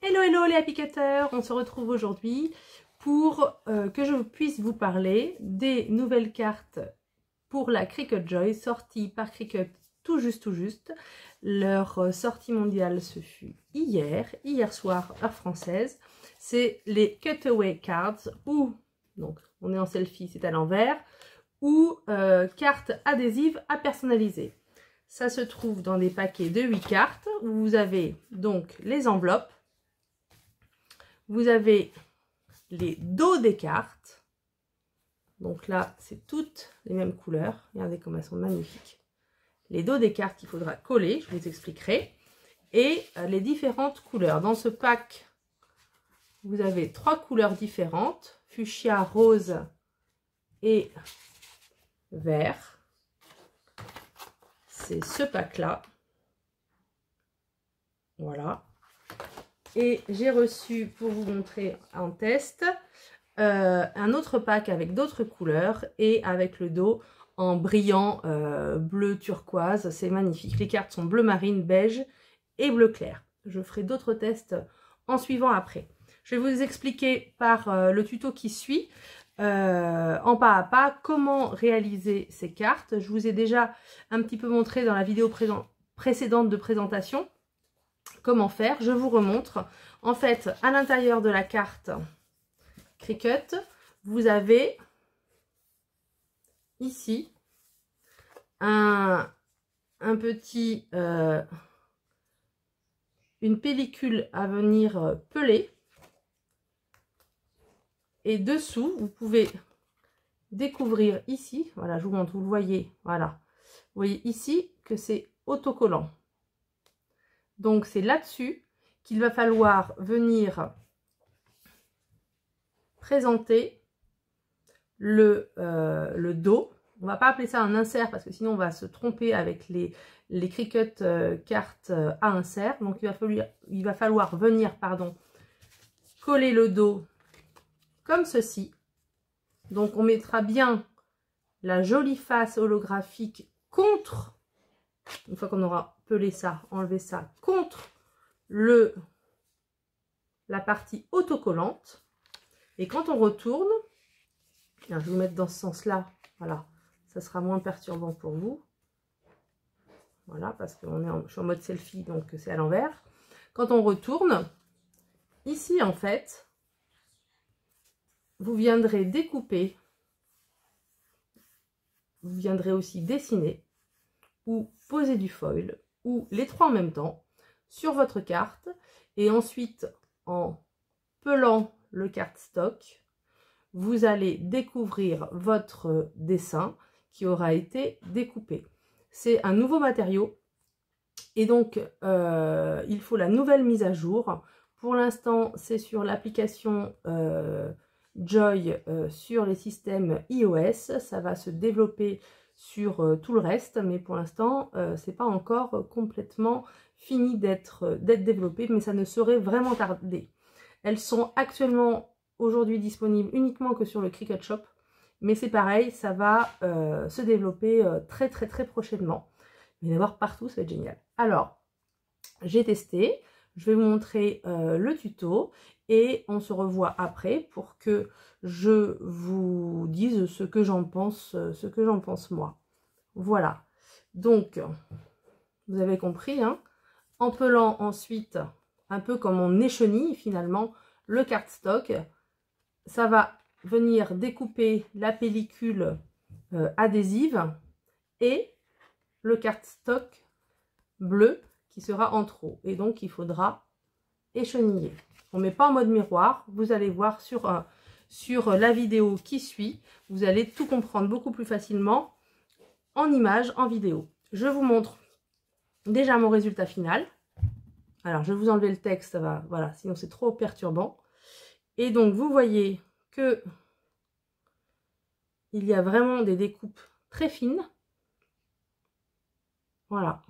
Hello hello les happy cutters, on se retrouve aujourd'hui pour que je puisse vous parler des nouvelles cartes pour la Cricut Joy sorties par Cricut tout juste. Leur sortie mondiale se fut hier soir heure française. C'est les Cutaway Cards ou, donc on est en selfie, c'est à l'envers, ou cartes adhésives à personnaliser. Ça se trouve dans des paquets de 8 cartes où vous avez donc les enveloppes. Vous avez les dos des cartes. Donc là, c'est toutes les mêmes couleurs. Regardez comme elles sont magnifiques. Les dos des cartes qu'il faudra coller, je vous expliquerai. Et les différentes couleurs. Dans ce pack, vous avez 3 couleurs différentes. Fuchsia, rose et vert. C'est ce pack-là. Voilà. Et j'ai reçu, pour vous montrer en test, un autre pack avec d'autres couleurs et avec le dos en brillant bleu turquoise. C'est magnifique. Les cartes sont bleu marine, beige et bleu clair. Je ferai d'autres tests en suivant après. Je vais vous expliquer par le tuto qui suit, en pas à pas, comment réaliser ces cartes. Je vous ai déjà un petit peu montré dans la vidéo précédente de présentation comment faire. Je vous remontre. En fait, à l'intérieur de la carte Cricut, vous avez ici un petit une pellicule à venir peler, et dessous vous pouvez découvrir ici, voilà, je vous montre, vous le voyez, voilà, vous voyez ici que c'est autocollant. Donc c'est là-dessus qu'il va falloir venir présenter le dos. On va pas appeler ça un insert parce que sinon on va se tromper avec les Cricut cartes à insert. Donc il va falloir venir coller le dos comme ceci. Donc on mettra bien la jolie face holographique contre, une fois qu'on aura pelé ça, enlevé ça, contre la partie autocollante. Et quand on retourne, je vais vous mettre dans ce sens-là, voilà, ça sera moins perturbant pour vous. Voilà, parce que je suis en mode selfie, donc c'est à l'envers. Quand on retourne, ici en fait, vous viendrez découper, vous viendrez aussi dessiner, ou poser du foil, ou les trois en même temps, sur votre carte, et ensuite, en pelant le cardstock, vous allez découvrir votre dessin qui aura été découpé. C'est un nouveau matériau et donc il faut la nouvelle mise à jour. Pour l'instant, c'est sur l'application Joy sur les systèmes iOS. Ça va se développer sur tout le reste, mais pour l'instant, c'est pas encore complètement fini d'être développé, mais ça ne saurait vraiment tarder. Elles sont actuellement aujourd'hui disponibles uniquement que sur le Cricut Shop, mais c'est pareil, ça va se développer très prochainement. Vous allez voir partout, ça va être génial. Alors, j'ai testé, je vais vous montrer le tuto et on se revoit après pour que je vous dise ce que j'en pense moi. Voilà, donc vous avez compris, hein, en pelant ensuite, un peu comme on échenille finalement le cardstock, ça va venir découper la pellicule adhésive et le cardstock bleu qui sera en trop. Et donc, il faudra écheniller. On ne met pas en mode miroir. Vous allez voir sur la vidéo qui suit. Vous allez tout comprendre beaucoup plus facilement en images, en vidéo. Je vous montre déjà mon résultat final. Alors, je vais vous enlever le texte, ça va, voilà, sinon c'est trop perturbant. Et donc, vous voyez que il y a vraiment des découpes très fines. Voilà.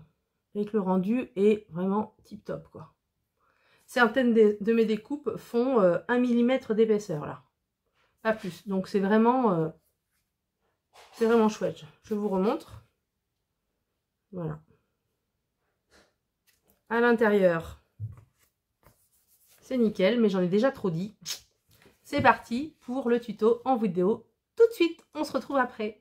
Et que le rendu est vraiment tip top, quoi. Certaines de mes découpes font 1 mm d'épaisseur, là. Pas plus. Donc, c'est vraiment chouette. Je vous remontre. Voilà. À l'intérieur, c'est nickel, mais j'en ai déjà trop dit. C'est parti pour le tuto en vidéo tout de suite. On se retrouve après.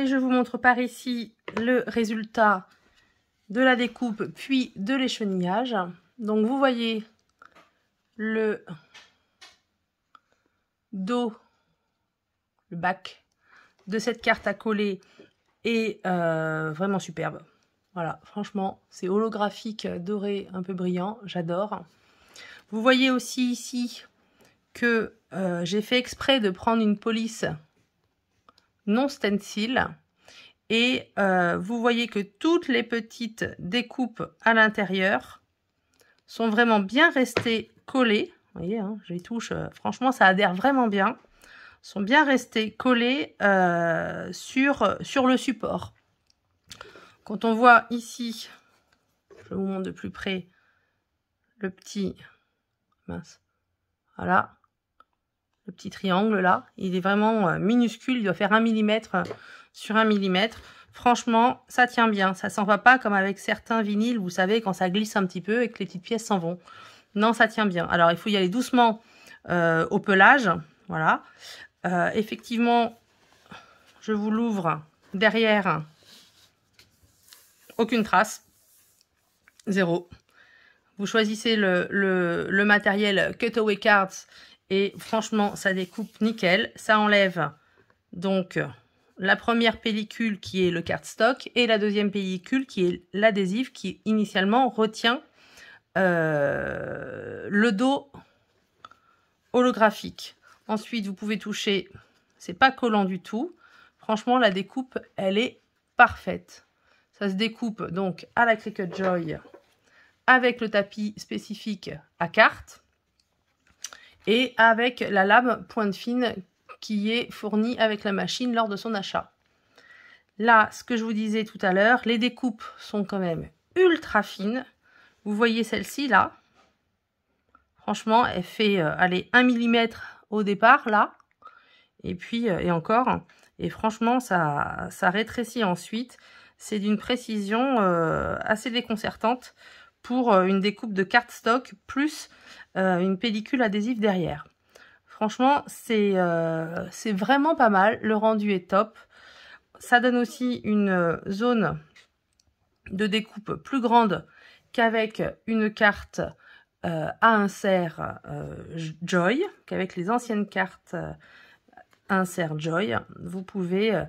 je vous montre par ici le résultat de la découpe puis de l'échenillage. Donc vous voyez le dos, le bac de cette carte à coller est vraiment superbe. Voilà, franchement, c'est holographique, doré, un peu brillant, j'adore. Vous voyez aussi ici que j'ai fait exprès de prendre une police non stencil. Et vous voyez que toutes les petites découpes à l'intérieur sont vraiment bien restées collées. Vous voyez, hein, je les touche, franchement, ça adhère vraiment bien. Sont bien restées collées sur le support. Quand on voit ici, je vous montre de plus près, le petit, mince, voilà, le petit triangle là, il est vraiment minuscule, il doit faire 1 mm sur 1 mm. Franchement, ça tient bien, ça s'en va pas comme avec certains vinyles, vous savez, quand ça glisse un petit peu et que les petites pièces s'en vont. Non, ça tient bien. Alors, il faut y aller doucement au pelage, voilà. Effectivement, je vous l'ouvre derrière, aucune trace, zéro. Vous choisissez le matériel Cutaway Cards et franchement, ça découpe nickel. Ça enlève donc la première pellicule qui est le cardstock et la deuxième pellicule qui est l'adhésif qui initialement retient le dos holographique. Ensuite, vous pouvez toucher, c'est pas collant du tout. Franchement, la découpe, elle est parfaite. Ça se découpe donc à la Cricut Joy avec le tapis spécifique à carte et avec la lame pointe fine qui est fournie avec la machine lors de son achat. Là, ce que je vous disais tout à l'heure, les découpes sont quand même ultra fines. Vous voyez celle-ci là. Franchement, elle fait allez, 1 mm au départ là. Et puis, et encore. Et franchement, ça rétrécit ensuite. C'est d'une précision assez déconcertante pour une découpe de cardstock plus une pellicule adhésive derrière. Franchement, c'est vraiment pas mal. Le rendu est top. Ça donne aussi une zone de découpe plus grande qu'avec une carte à insert Joy, qu'avec les anciennes cartes insert Joy. Vous pouvez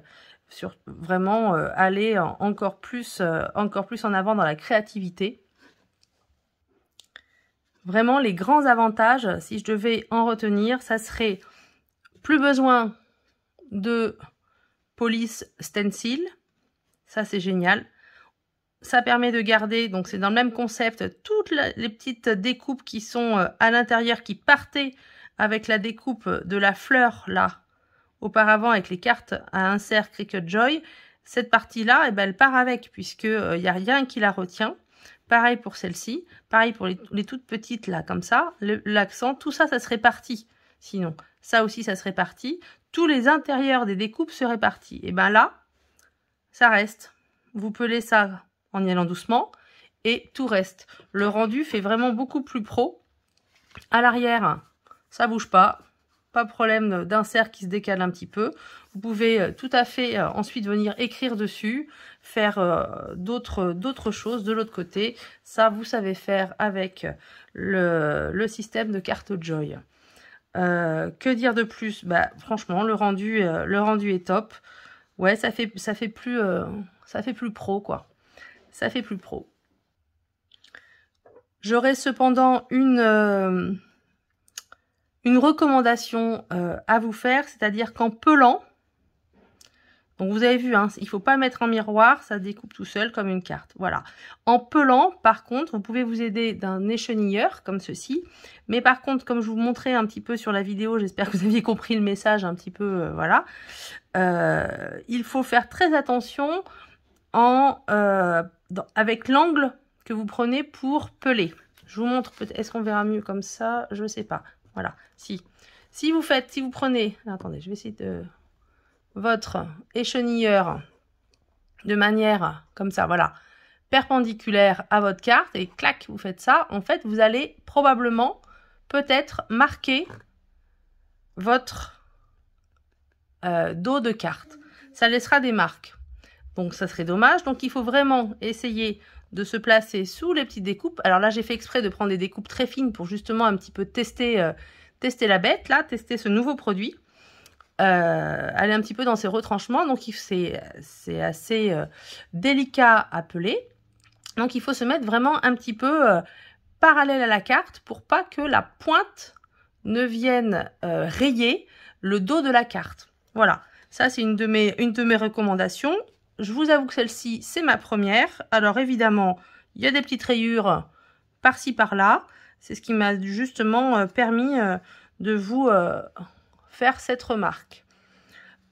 vraiment aller encore plus en avant dans la créativité. Vraiment, les grands avantages, si je devais en retenir, ça serait plus besoin de police stencil. Ça, c'est génial. Ça permet de garder, donc c'est dans le même concept, toutes les petites découpes qui sont à l'intérieur, qui partaient avec la découpe de la fleur, là, auparavant, avec les cartes à insert Cricut Joy. Cette partie-là, eh ben, elle part avec, puisqu'il n'y a rien qui la retient. Pareil pour celle-ci, pareil pour les toutes petites là, comme ça, l'accent, tout ça, ça serait parti. Sinon, ça aussi, ça serait parti. Tous les intérieurs des découpes seraient partis. Et bien là, ça reste. Vous pelez ça en y allant doucement et tout reste. Le rendu fait vraiment beaucoup plus pro. À l'arrière, ça bouge pas. Pas de problème d'insert qui se décale un petit peu. Vous pouvez tout à fait ensuite venir écrire dessus, faire d'autres choses de l'autre côté. Ça, vous savez faire avec le système de carte Joy. Que dire de plus? Bah, franchement, le rendu est top. Ouais, ça fait plus pro, quoi. Ça fait plus pro. J'aurais cependant une recommandation à vous faire, c'est-à-dire qu'en pelant, donc vous avez vu, hein, il ne faut pas mettre en miroir, ça découpe tout seul comme une carte. Voilà. En pelant, par contre, vous pouvez vous aider d'un échenilleur comme ceci. Mais par contre, comme je vous montrais un petit peu sur la vidéo, j'espère que vous aviez compris le message un petit peu, voilà. Il faut faire très attention avec l'angle que vous prenez pour peler. Je vous montre, est-ce qu'on verra mieux comme ça? Je ne sais pas. Voilà, si vous prenez, attendez, je vais essayer de votre échenilleur de manière comme ça, voilà, perpendiculaire à votre carte et clac, vous faites ça, en fait, vous allez probablement peut-être marquer votre dos de carte. ça laissera des marques. Donc ça serait dommage. Donc il faut vraiment essayer de se placer sous les petites découpes. Alors là, j'ai fait exprès de prendre des découpes très fines pour justement un petit peu tester, tester la bête, là, tester ce nouveau produit. Aller un petit peu dans ses retranchements. Donc c'est assez délicat à peler. Donc il faut se mettre vraiment un petit peu parallèle à la carte pour pas que la pointe ne vienne rayer le dos de la carte. Voilà, ça c'est une de mes recommandations. Je vous avoue que celle-ci, c'est ma première. Alors évidemment, il y a des petites rayures par-ci par-là. C'est ce qui m'a justement permis de vous faire cette remarque.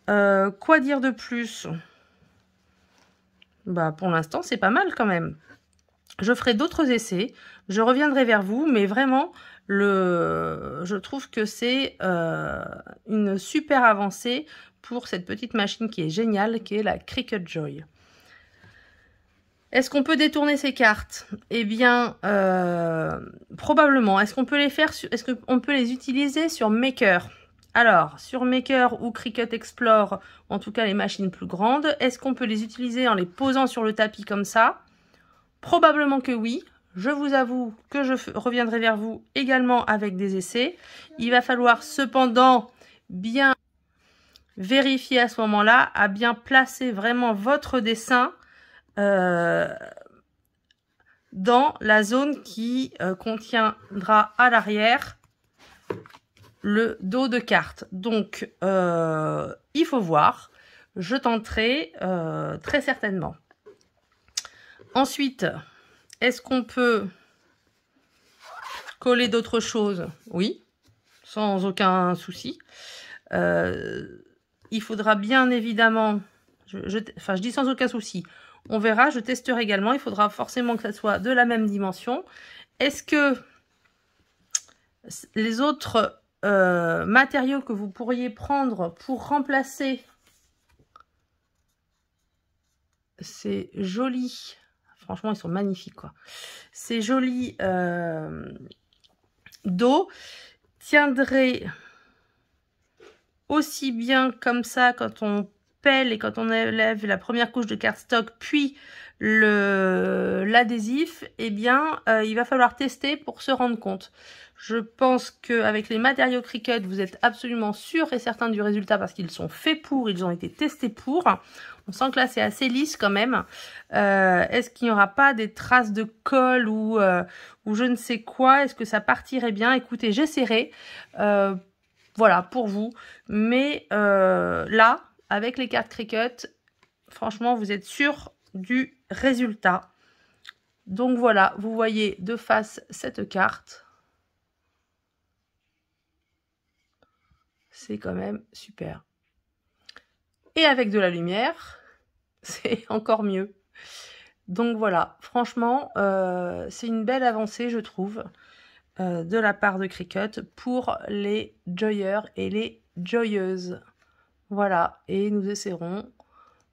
Quoi dire de plus? Bah, pour l'instant, c'est pas mal quand même. Je ferai d'autres essais. Je reviendrai vers vous, mais vraiment, je trouve que c'est une super avancée pour cette petite machine qui est géniale, qui est la Cricut Joy. Est-ce qu'on peut détourner ces cartes? Eh bien, probablement. Est-ce qu'on peut les faire? Est-ce qu'on peut les utiliser sur Maker? Alors, sur Maker ou Cricut Explore, en tout cas les machines plus grandes, est-ce qu'on peut les utiliser en les posant sur le tapis comme ça? Probablement que oui. Je vous avoue que je reviendrai vers vous également avec des essais. Il va falloir cependant bien vérifier à ce moment-là, à bien placer vraiment votre dessin dans la zone qui contiendra à l'arrière le dos de carte. Donc, il faut voir. Je tenterai très certainement. Ensuite, est-ce qu'on peut coller d'autres choses? Oui, sans aucun souci. Il faudra bien évidemment, je dis sans aucun souci, on verra, je testerai également, il faudra forcément que ça soit de la même dimension. Est-ce que les autres matériaux que vous pourriez prendre pour remplacer ces jolis, franchement ils sont magnifiques quoi, ces jolis dos tiendraient aussi bien comme ça quand on pèle et quand on élève la première couche de cardstock puis l'adhésif, eh bien il va falloir tester pour se rendre compte. Je pense qu'avec les matériaux Cricut, vous êtes absolument sûr et certain du résultat parce qu'ils sont faits pour, ils ont été testés pour. On sent que là c'est assez lisse quand même. Est-ce qu'il n'y aura pas des traces de colle ou je ne sais quoi? Est-ce que ça partirait bien? Écoutez, j'essaierai. Voilà, pour vous. Mais là, avec les cartes Cricut, franchement, vous êtes sûr du résultat. Donc voilà, vous voyez de face cette carte. C'est quand même super. Et avec de la lumière, c'est encore mieux. Donc voilà, franchement, c'est une belle avancée, je trouve, de la part de Cricut pour les joyeurs et les joyeuses. Voilà, et nous essaierons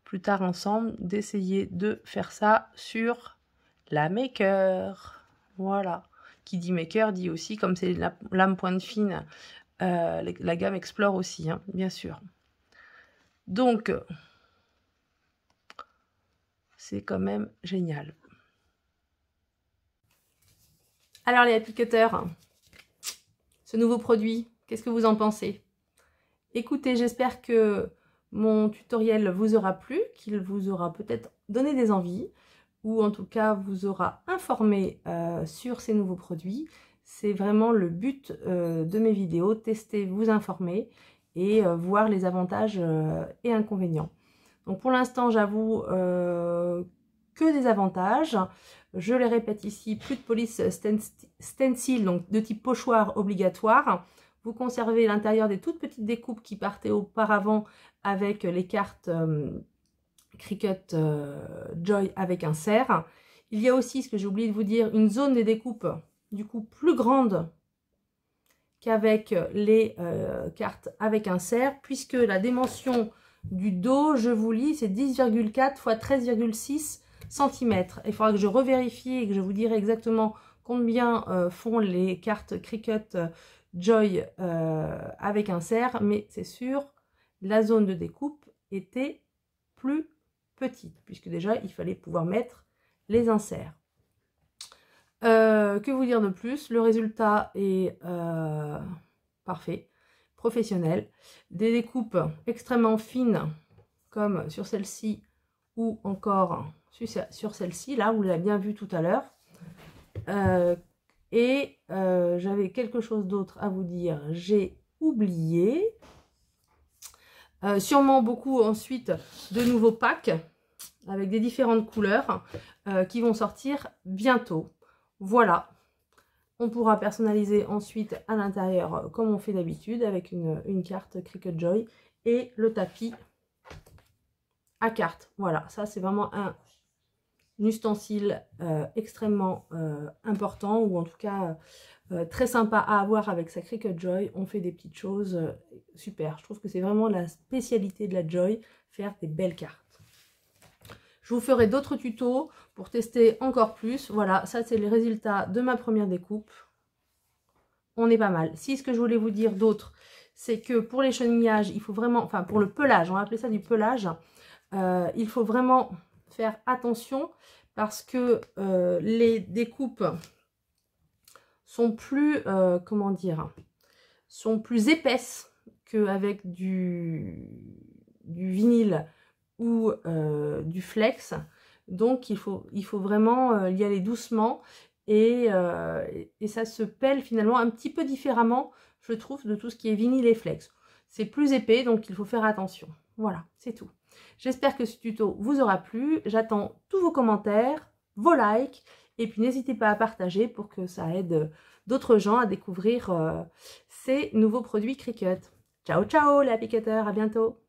plus tard ensemble d'essayer de faire ça sur la Maker. Voilà, qui dit Maker dit aussi, comme c'est lame pointe fine, la gamme Explore aussi, hein, bien sûr. Donc, c'est quand même génial. Alors les happy cutters, ce nouveau produit, qu'est-ce que vous en pensez? Écoutez, j'espère que mon tutoriel vous aura plu, qu'il vous aura peut-être donné des envies, ou en tout cas vous aura informé sur ces nouveaux produits. C'est vraiment le but de mes vidéos, tester, vous informer et voir les avantages et inconvénients. Donc pour l'instant, j'avoue que des avantages. Je les répète ici, plus de police stencil, donc de type pochoir obligatoire. Vous conservez l'intérieur des toutes petites découpes qui partaient auparavant avec les cartes Cricut Joy avec insert. Il y a aussi, ce que j'ai oublié de vous dire, une zone des découpes du coup plus grande qu'avec les cartes avec insert, puisque la dimension du dos, je vous lis, c'est 10,4 x 13,6 cm. Il faudra que je revérifie et que je vous dirai exactement combien font les cartes Cricut Joy avec insert, mais c'est sûr, la zone de découpe était plus petite, puisque déjà il fallait pouvoir mettre les inserts. Que vous dire de plus? Le résultat est parfait, professionnel. Des découpes extrêmement fines, comme sur celle-ci, ou encore sur celle-ci, là, vous l'avez bien vu tout à l'heure. J'avais quelque chose d'autre à vous dire, j'ai oublié. Sûrement beaucoup ensuite de nouveaux packs avec des différentes couleurs qui vont sortir bientôt. Voilà, on pourra personnaliser ensuite à l'intérieur comme on fait d'habitude avec une carte Cricut Joy et le tapis à carte. Voilà, ça c'est vraiment un ustensile extrêmement important, ou en tout cas très sympa à avoir avec sa Cricut Joy. On fait des petites choses super. Je trouve que c'est vraiment la spécialité de la Joy, faire des belles cartes. Je vous ferai d'autres tutos pour tester encore plus. Voilà, ça c'est les résultats de ma première découpe. On est pas mal. Si ce que je voulais vous dire d'autre, c'est que pour les chenillages, il faut vraiment, enfin pour le pelage, on va appeler ça du pelage, il faut vraiment faire attention parce que les découpes sont plus, comment dire, sont plus épaisses qu'avec du vinyle ou du flex. Donc il faut vraiment y aller doucement et ça se pèle finalement un petit peu différemment, je trouve, de tout ce qui est vinyle et flex. C'est plus épais, donc il faut faire attention. Voilà, c'est tout. J'espère que ce tuto vous aura plu. J'attends tous vos commentaires, vos likes, et puis n'hésitez pas à partager pour que ça aide d'autres gens à découvrir ces nouveaux produits Cricut. Ciao ciao les appliquateurs, à bientôt.